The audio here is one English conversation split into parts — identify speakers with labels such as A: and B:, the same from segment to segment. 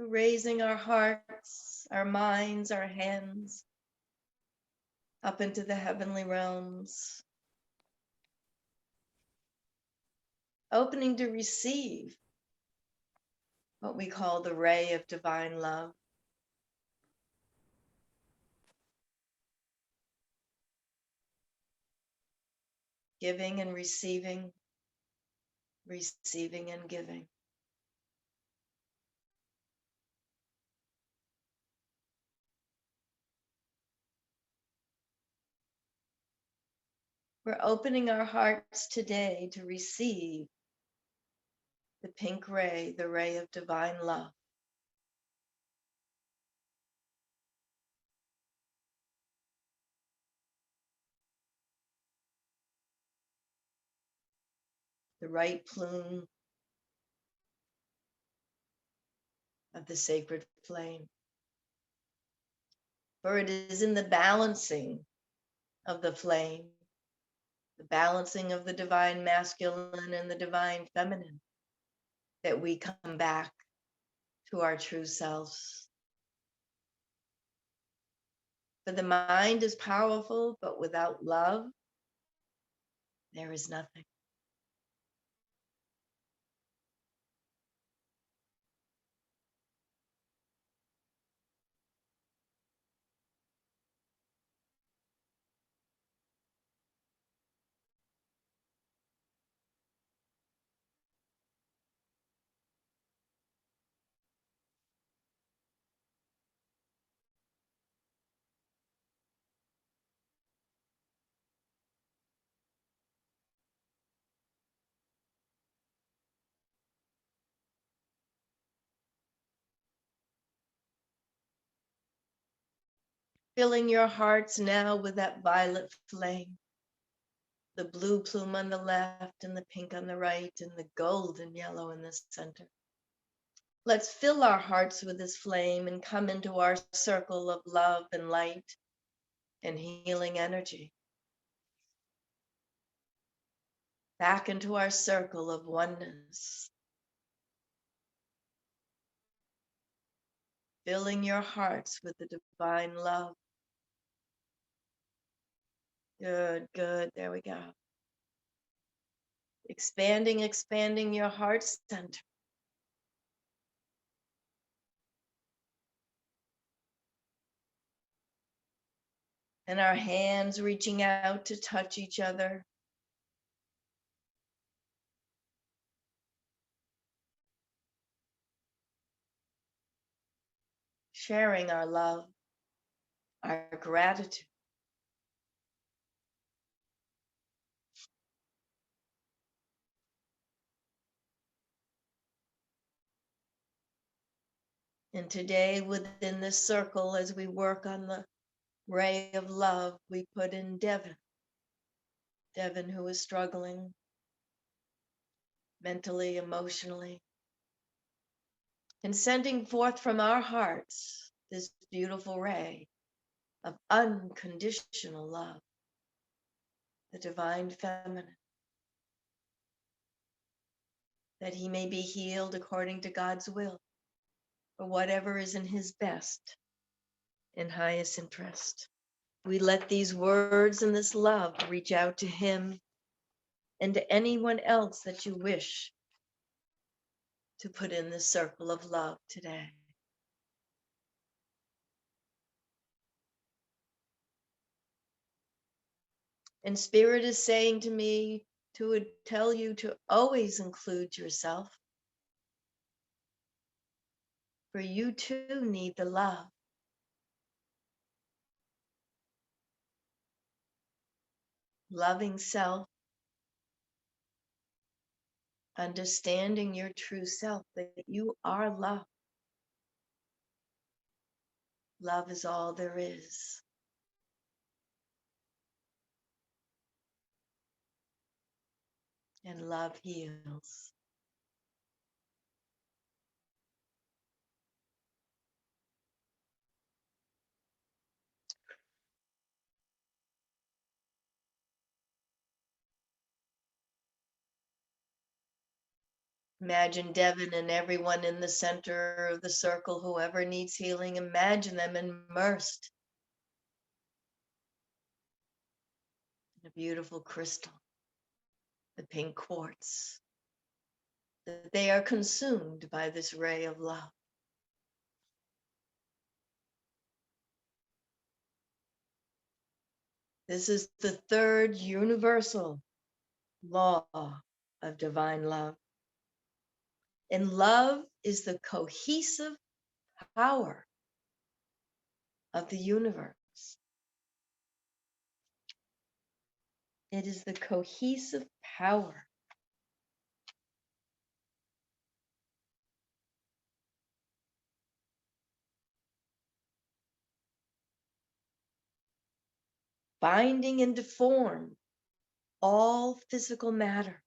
A: raising our hearts, our minds, our hands up into the heavenly realms, opening to receive what we call the ray of divine love. Giving and receiving, receiving and giving. We're opening our hearts today to receive the pink ray, the ray of divine love. The right plume of the sacred flame. For it is in the balancing of the flame, the balancing of the divine masculine and the divine feminine, that we come back to our true selves. For the mind is powerful, but without love, there is nothing. Filling your hearts now with that violet flame, the blue plume on the left and the pink on the right and the golden yellow in the center. Let's fill our hearts with this flame and come into our circle of love and light and healing energy. Back into our circle of oneness. Filling your hearts with the divine love. Good, good. There we go. Expanding your heart center. And our hands reaching out to touch each other. Sharing our love, our gratitude. And today, within this circle, as we work on the ray of love, we put in Devin. Devin, who is struggling mentally, emotionally, and sending forth from our hearts this beautiful ray of unconditional love, the divine feminine, that he may be healed according to God's will, for whatever is in his best and highest interest. We let these words and this love reach out to him and to anyone else that you wish to put in the circle of love today. And Spirit is saying to me to tell you to always include yourself, for you too need the love. Loving self, understanding your true self, that you are love. Love is all there is. And love heals. Imagine Devin and everyone in the center of the circle, whoever needs healing, imagine them immersed in a beautiful crystal, the pink quartz, that they are consumed by this ray of love. This is the third universal law of divine love. And love is the cohesive power of the universe. It is the cohesive power. Binding into form all physical matter,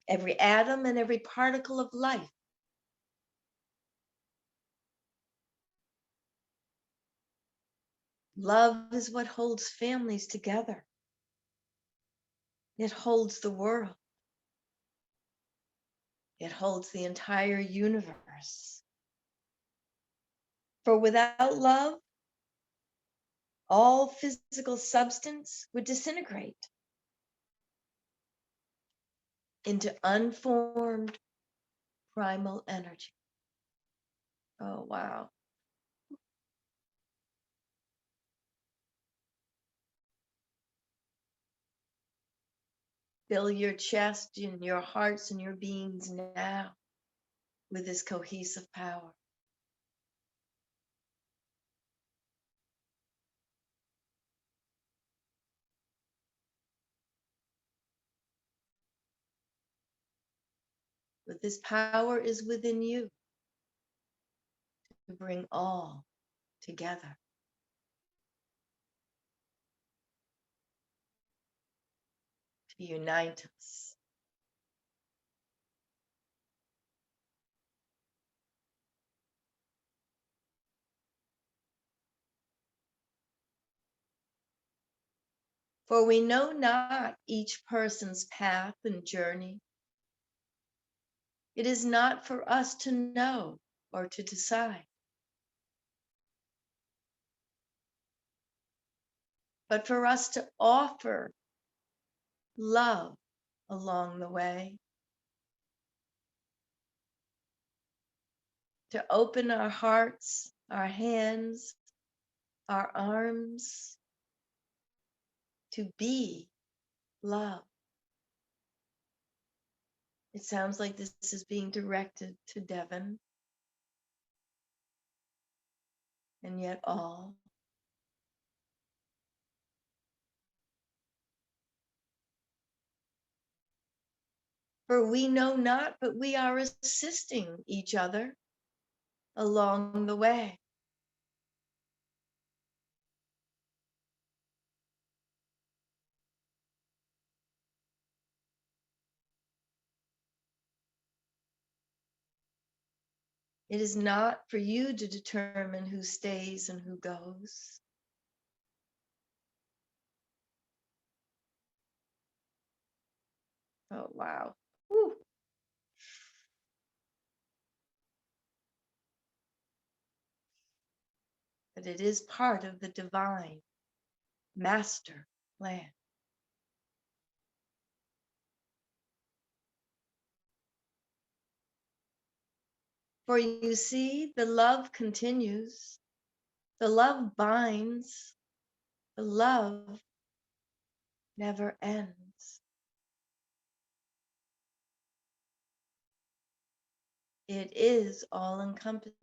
A: every atom and every particle of life. Love is what holds families together. It holds the world. It holds the entire universe. For without love, all physical substance would disintegrate into unformed primal energy. Oh, wow. Fill your chest and your hearts and your beings now with this cohesive power. But this power is within you to bring all together. To unite us. For we know not each person's path and journey. It is not for us to know or to decide, but for us to offer love along the way, to open our hearts, our hands, our arms, to be love. It sounds like this is being directed to Devin, and yet all. For we know not, but we are assisting each other along the way. It is not for you to determine who stays and who goes. Oh, wow. Whew. But it is part of the divine master plan. For you see, the love continues, the love binds, the love never ends. It is all encompassing.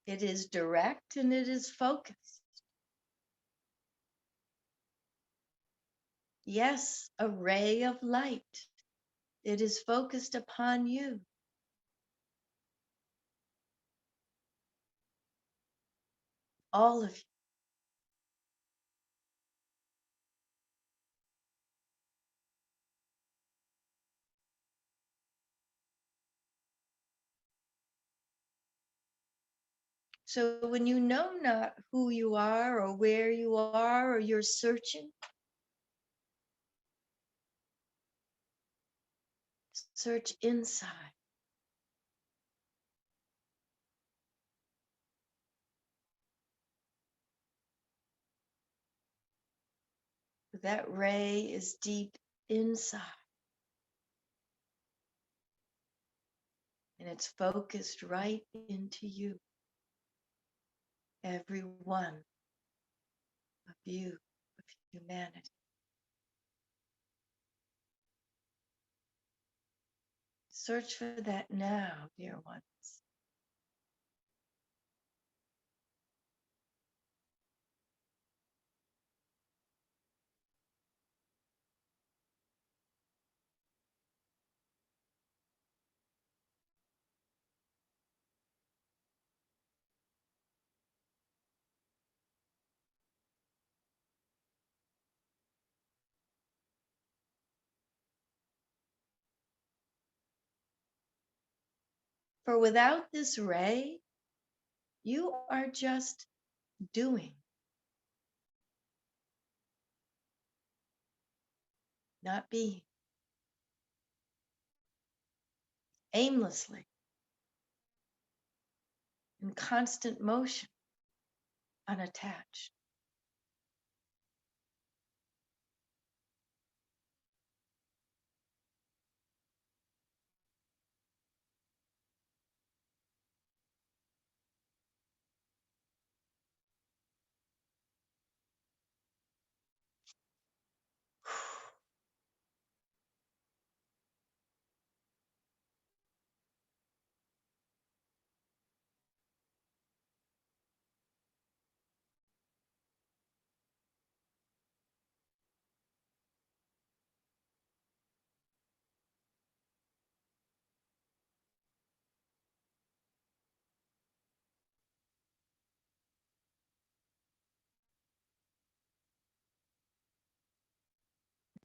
A: It is direct and it is focused. Yes, a ray of light. It is focused upon you. All of you. So when you know not who you are or where you are or you're searching, search inside. That ray is deep inside and it's focused right into you, every one of you, of humanity. Search for that now, dear ones. For without this ray, you are just doing, not being, aimlessly, in constant motion, unattached.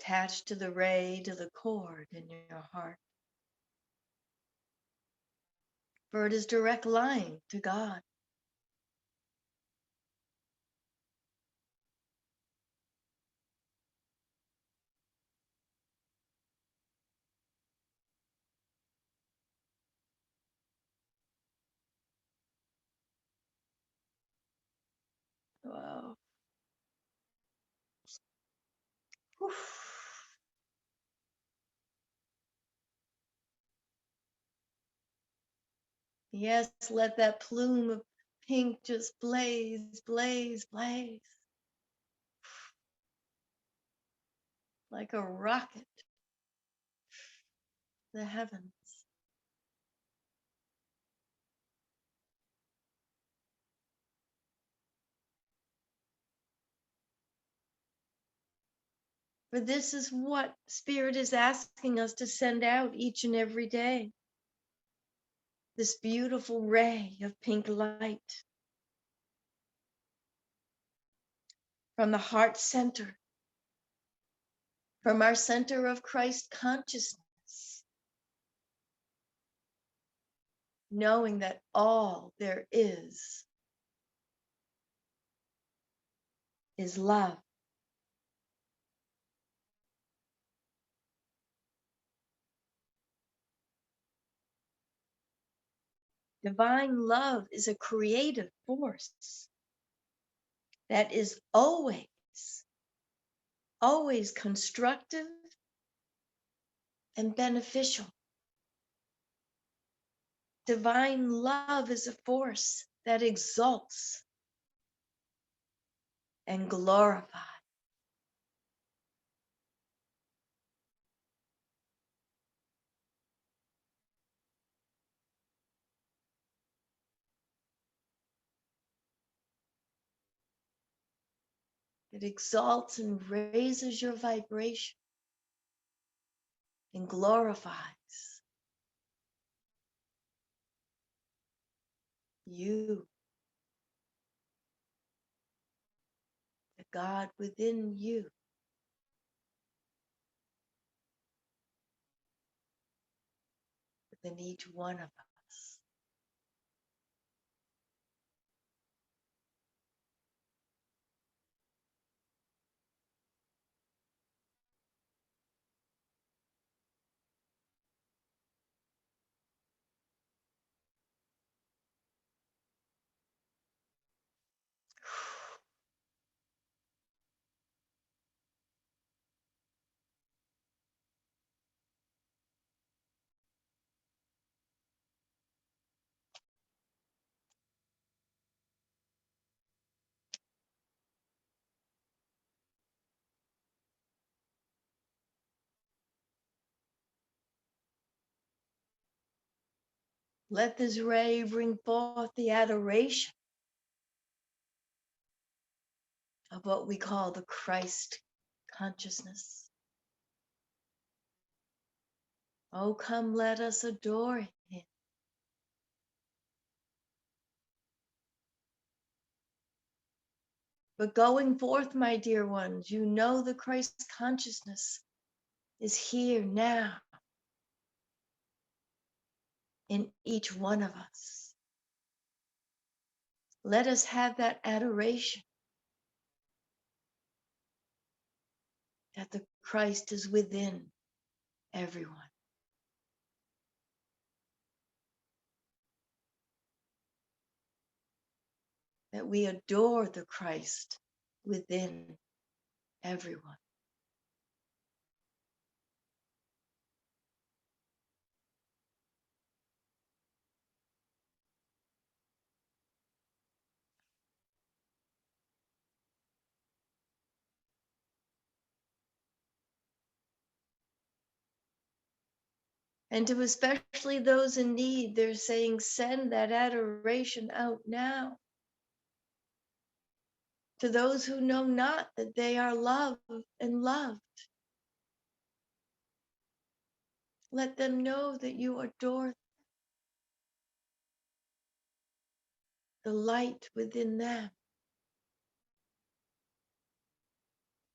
A: Attached to the ray, to the cord in your heart. For it is direct line to God. Wow. Whew. Yes, let that plume of pink just blaze, blaze, blaze. Like a rocket to the heavens. For this is what Spirit is asking us to send out each and every day. This beautiful ray of pink light from the heart center, from our center of Christ consciousness, knowing that all there is love. Divine love is a creative force that is always constructive and beneficial. Divine love is a force that exalts and glorifies. It exalts and raises your vibration and glorifies you, the God within you, within each one of us. Let this ray bring forth the adoration of what we call the Christ consciousness. Oh, come, let us adore him. But going forth, my dear ones, you know the Christ consciousness is here now in each one of us. Let us have that adoration that the Christ is within everyone. That we adore the Christ within everyone. And to especially those in need, they're saying, send that adoration out now. To those who know not that they are loved and loved, let them know that you adore the light within them,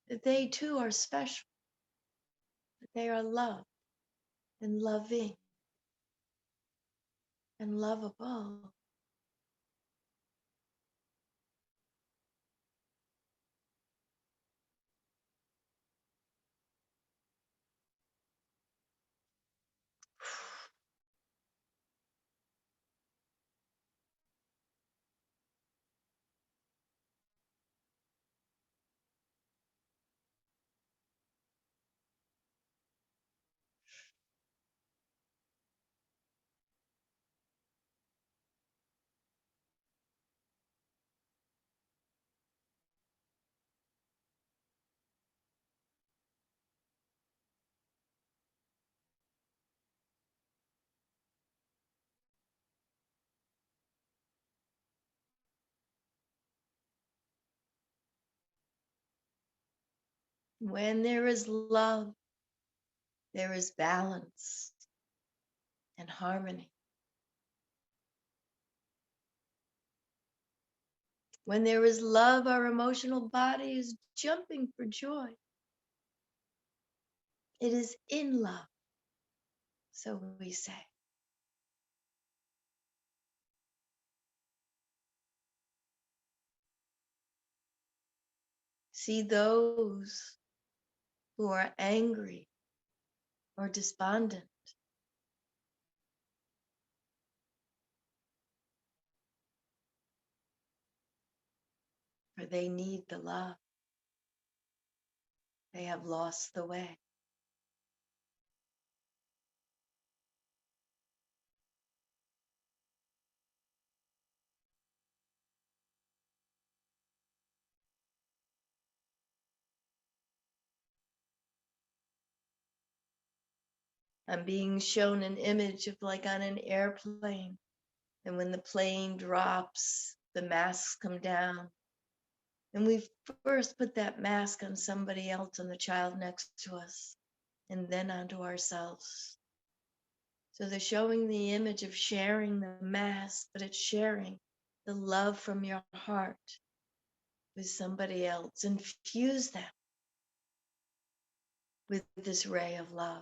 A: that they too are special, that they are loved and loving and lovable. When there is love, there is balance and harmony. When there is love, our emotional body is jumping for joy. It is in love, so we say. See those who are angry or despondent, for they need the love. They have lost the way. I'm being shown an image of like on an airplane, and when the plane drops, the masks come down. And we first put that mask on somebody else, on the child next to us, and then onto ourselves. So they're showing the image of sharing the mask, but it's sharing the love from your heart with somebody else. Infuse them with this ray of love.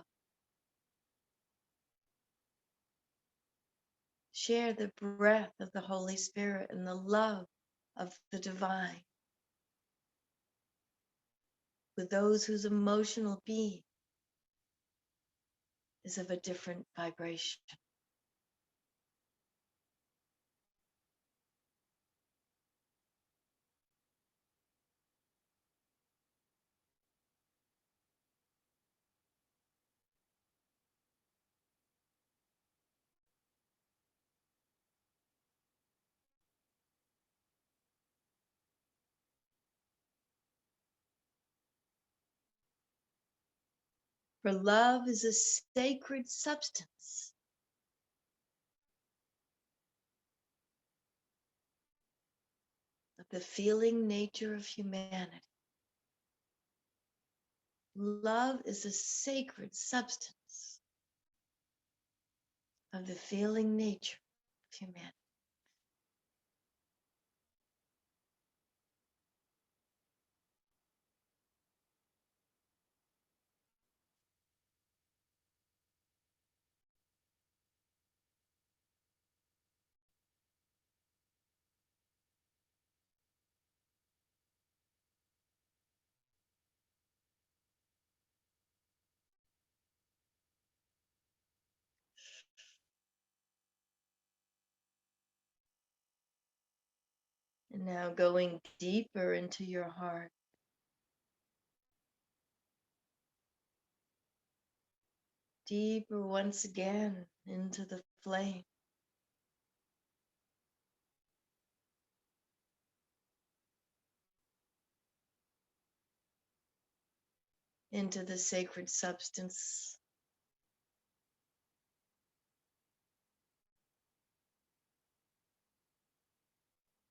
A: Share the breath of the Holy Spirit and the love of the divine with those whose emotional being is of a different vibration. For love is a sacred substance. the feeling nature of humanity. Love is a sacred substance of the feeling nature of humanity. And now going deeper into your heart, deeper once again into the flame. Into the sacred substance.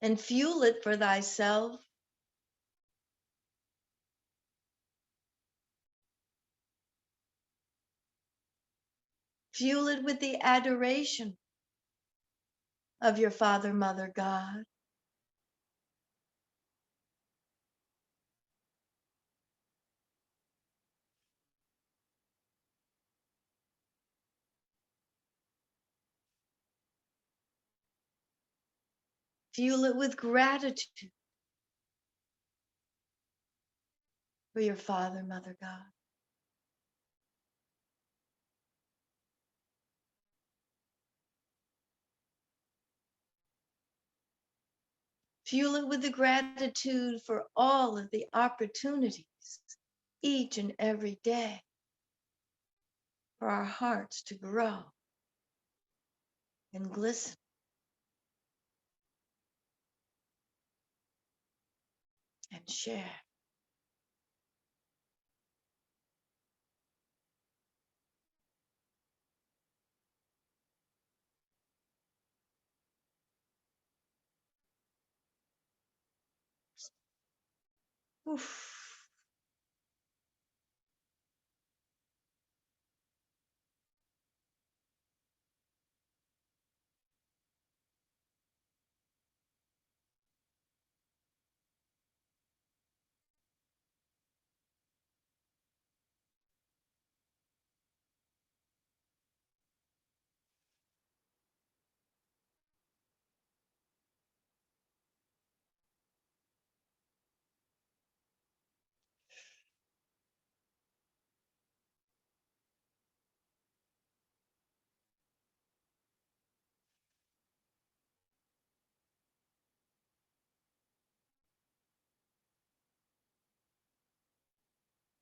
A: And fuel it for thyself. Fuel it with the adoration of your Father, Mother, God. Fuel it with gratitude for your Father, Mother, God. Fuel it with the gratitude for all of the opportunities each and every day for our hearts to grow and glisten and share. Oof.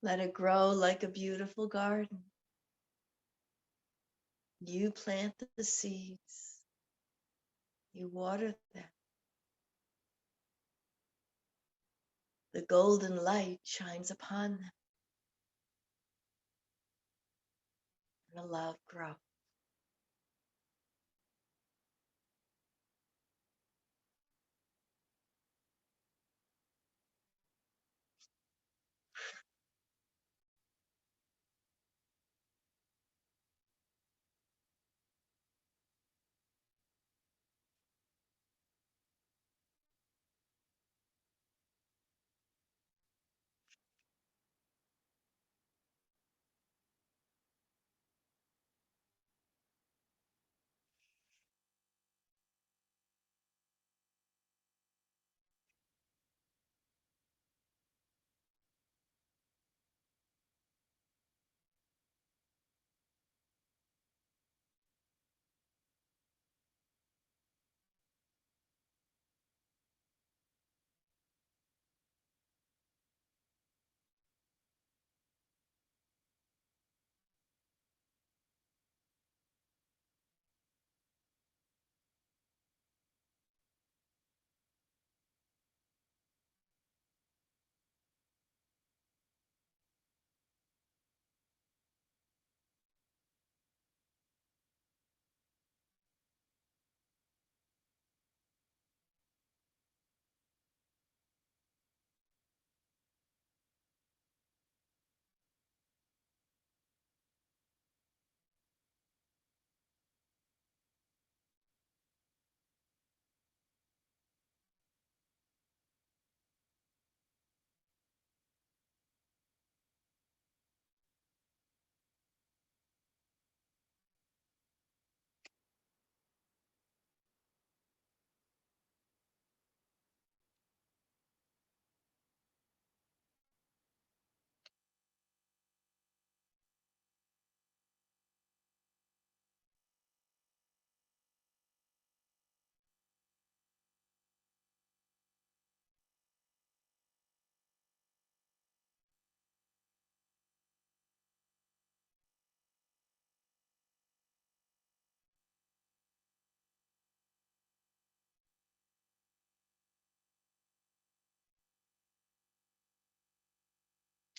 A: Let it grow like a beautiful garden. You plant the seeds. You water them. The golden light shines upon them. And the love grows.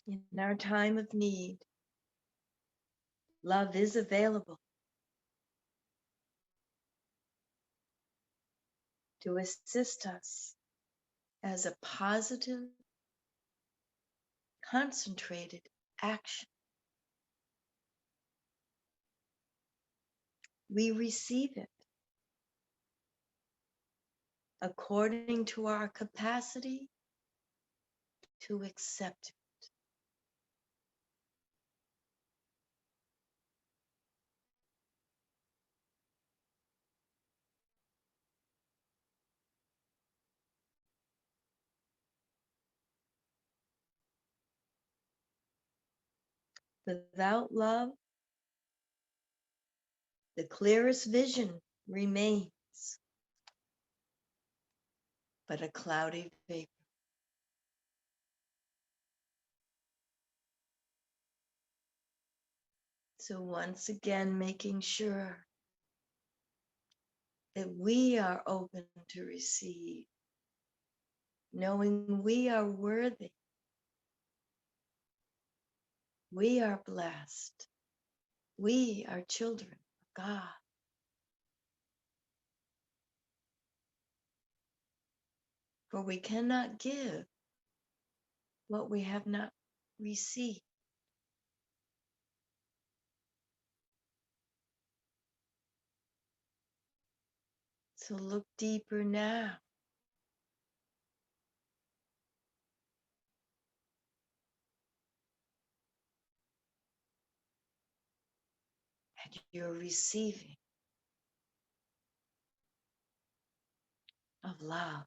A: In our time of need, love is available to assist us as a positive, concentrated action. We receive it according to our capacity to accept it. Without love, the clearest vision remains but a cloudy vapor. So once again, making sure that we are open to receive, knowing we are worthy, we are blessed, we are children of God. For we cannot give what we have not received. So look deeper now at your receiving of love.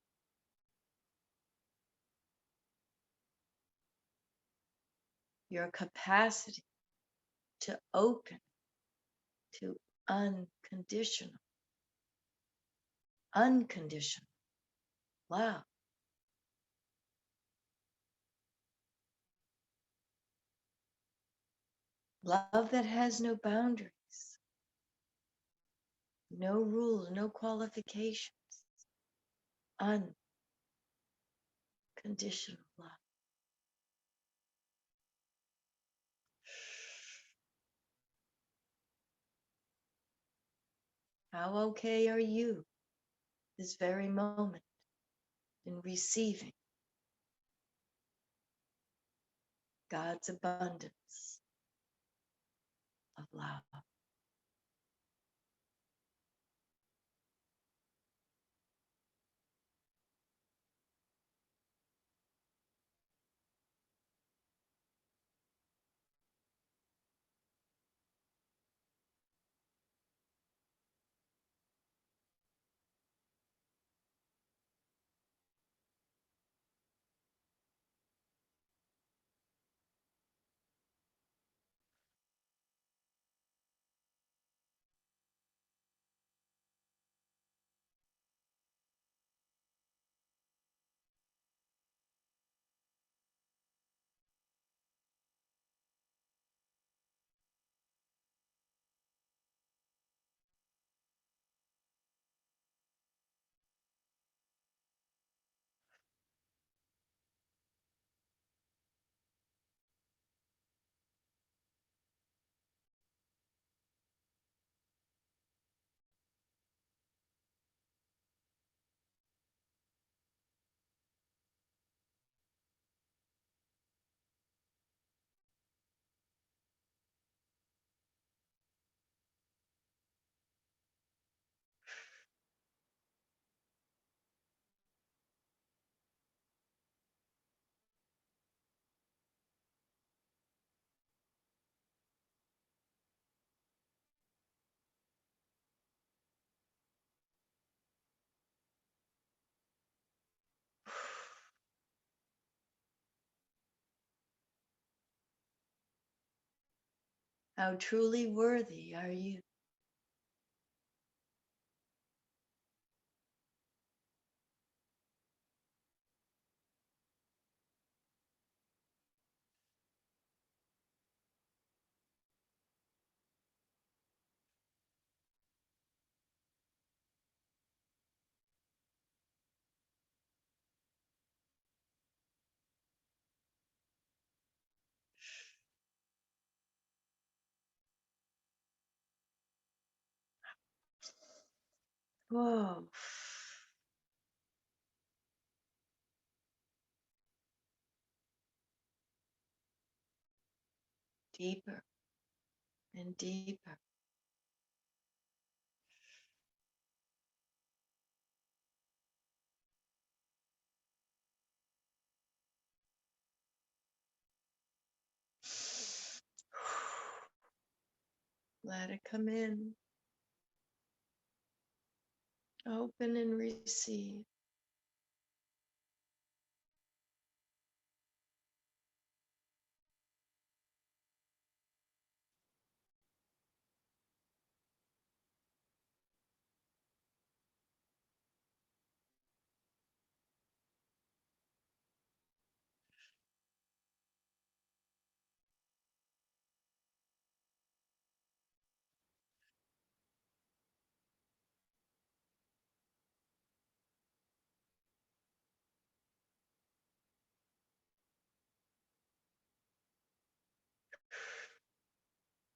A: Your capacity to open to unconditional, unconditional love. Love that has no boundaries, no rules, no qualifications. Unconditional love. How okay are you this very moment in receiving God's abundance of love? How truly worthy are you? Whoa. Deeper and deeper. Let it come in. Open and receive.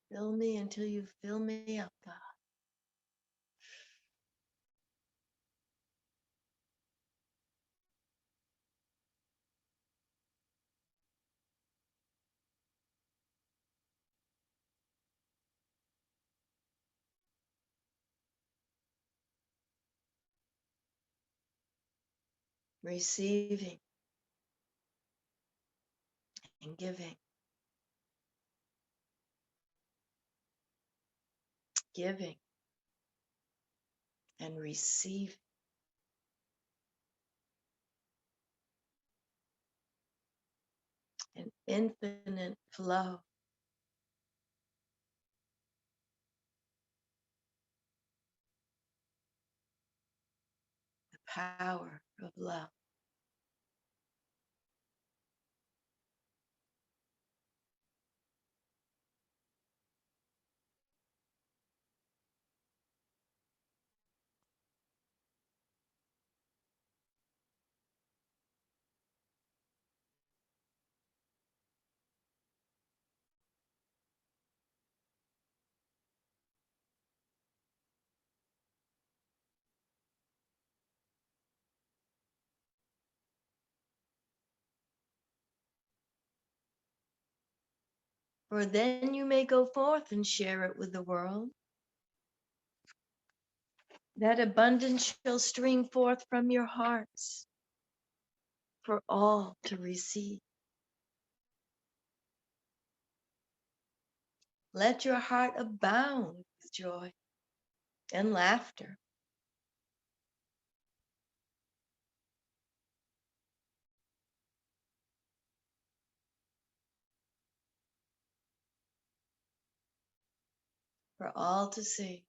A: Fill me until you fill me up, God. Receiving and giving, giving and receiving. An infinite flow, the power of love. For then you may go forth and share it with the world. That abundance shall stream forth from your hearts for all to receive. Let your heart abound with joy and laughter. For all to see.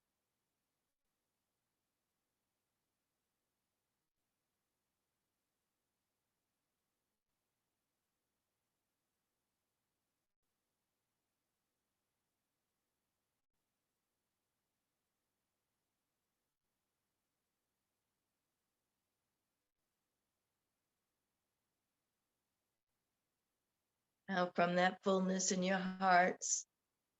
A: Now, from that fullness in your hearts,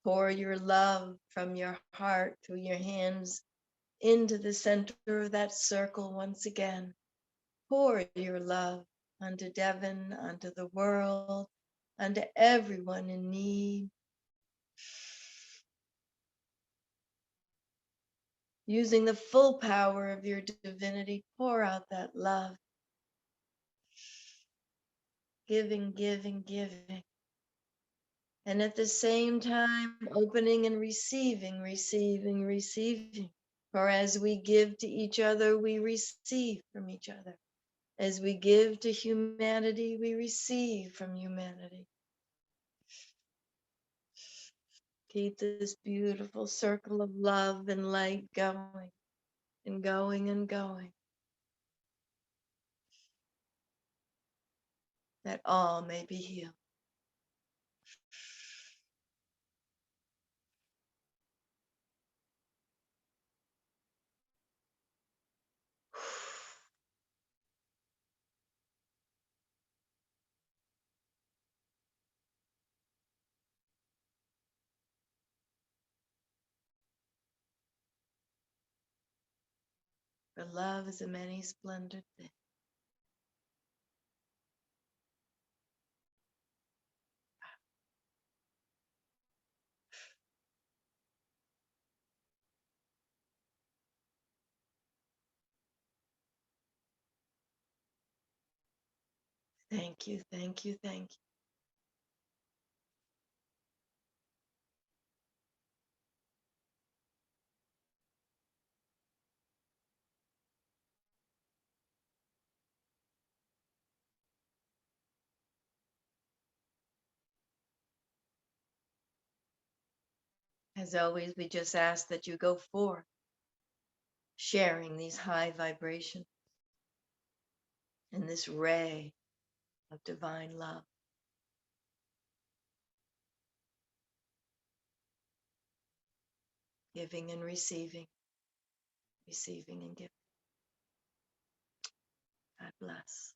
A: pour your love from your heart through your hands into the center of that circle once again. Pour your love unto Devon, unto the world, unto everyone in need. Using the full power of your divinity, pour out that love. Giving, giving, giving. And at the same time, opening and receiving, receiving, receiving. For as we give to each other, we receive from each other. As we give to humanity, we receive from humanity. Keep this beautiful circle of love and light going and going and going, that all may be healed. For love is a many splendored thing. Thank you, thank you, thank you. As always, we just ask that you go forth, sharing these high vibrations and this ray of divine love, giving and receiving, receiving and giving. God bless.